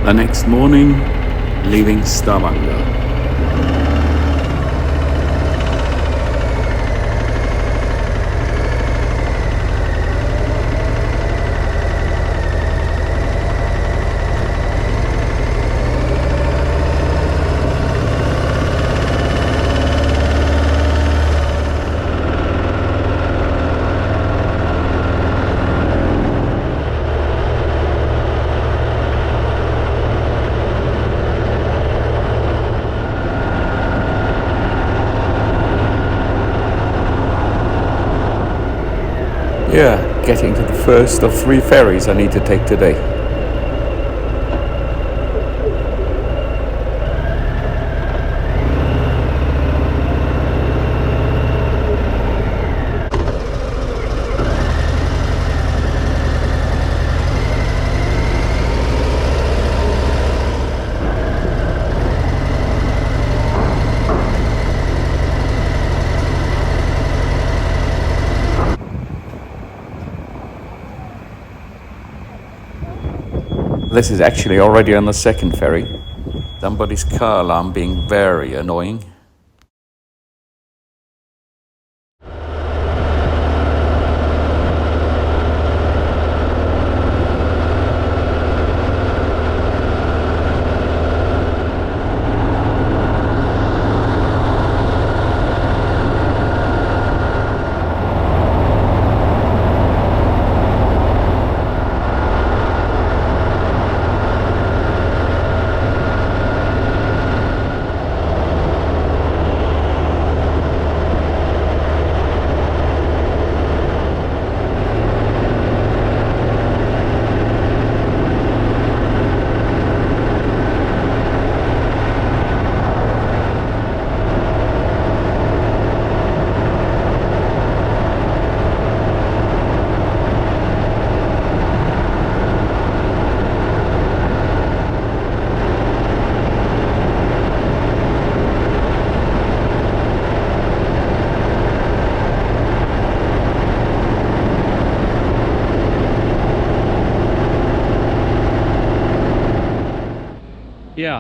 The next morning, leaving Stavanger. Yeah, getting to the first of 3 ferries I need to take today. This is actually already on the second ferry. Somebody's car alarm being very annoying.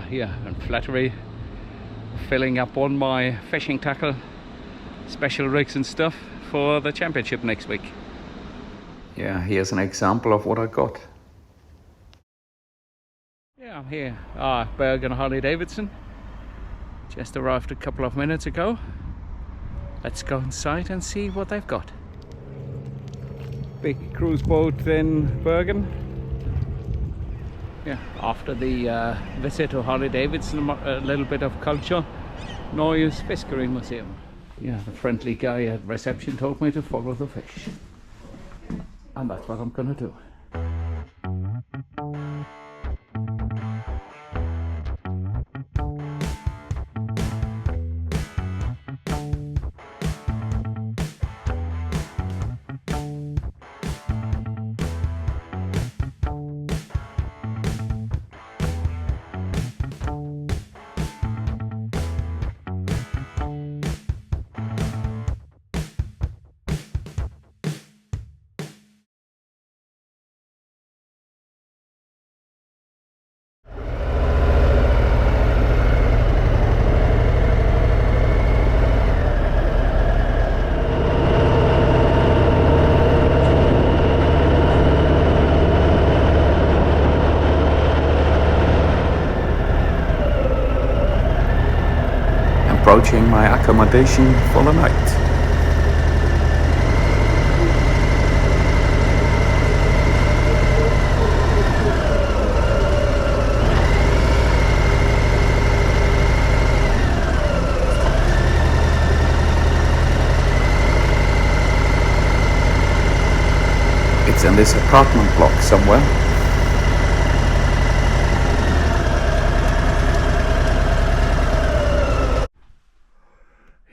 Yeah, and Flattery filling up on my fishing tackle, special rigs and stuff for the championship next week. Yeah, here's an example of what I got. Yeah, I'm here, Bergen and just arrived a couple of minutes ago. Let's go inside and see what they've got. Big cruise boat in Bergen. Yeah, after the visit to Harley Davidson, a little bit of culture, Norges Fiskeri Museum. Yeah, the friendly guy at reception told me to follow the fish, and that's what I'm gonna do. Approaching my accommodation for the night. It's in this apartment block somewhere.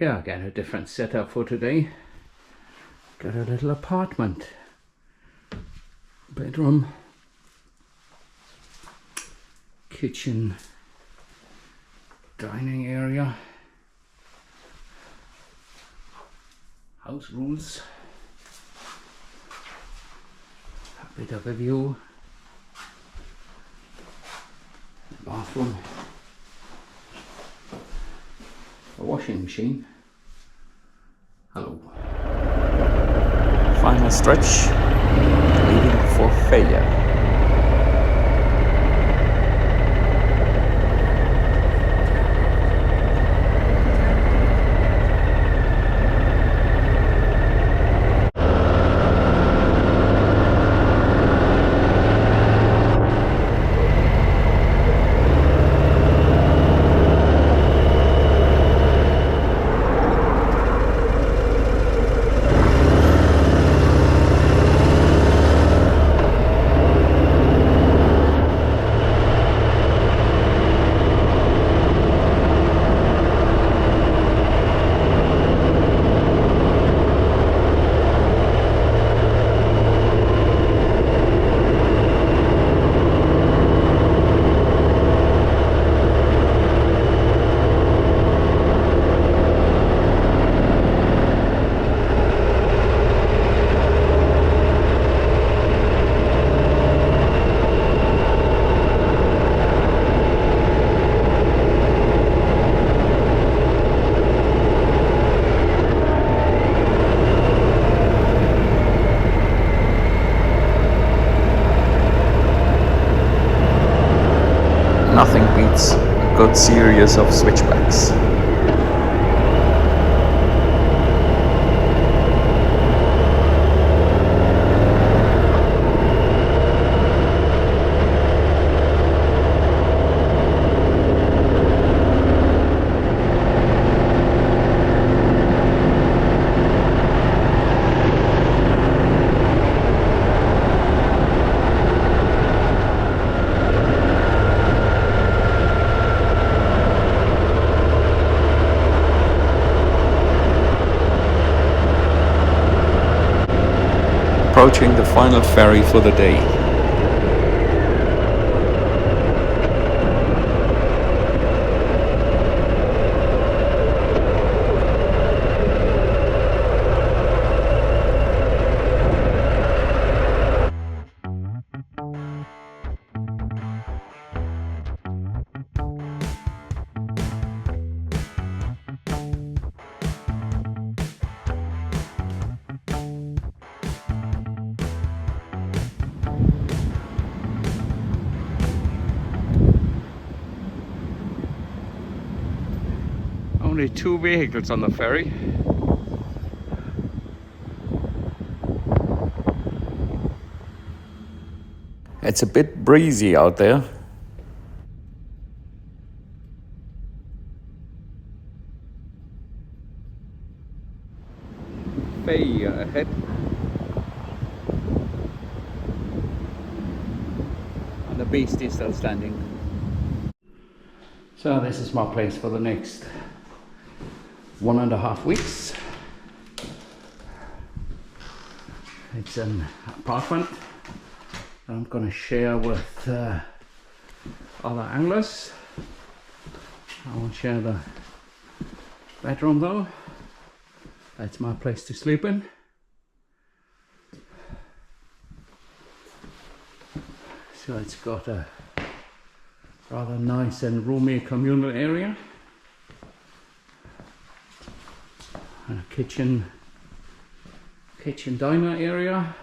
Yeah, again a different setup for today. Got a little apartment. Bedroom. Kitchen. Dining area. House rules. A bit of a view. bathroom, a washing machine. Hello. Final stretch, leaving for Fedje. Nothing beats a good series of switchbacks. Approaching the final ferry for the day. Only 2 vehicles on the ferry. It's a bit breezy out there. Fedje ahead. And the beast is still standing. So this is my place for the next 1.5 weeks. It's an apartment that I'm going to share with other anglers. I won't share the bedroom though. That's my place to sleep in. So it's got a rather nice and roomy communal area. And a kitchen diner area,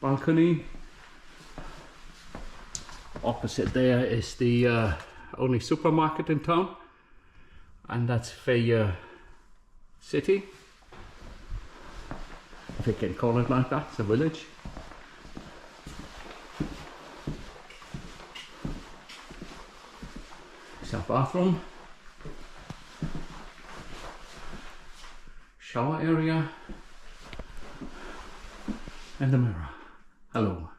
balcony. Opposite there is the only supermarket in town, and that's Fedje city, if you can call it like that. It's a village. It's a bathroom, shower area, and a mirror. Hello.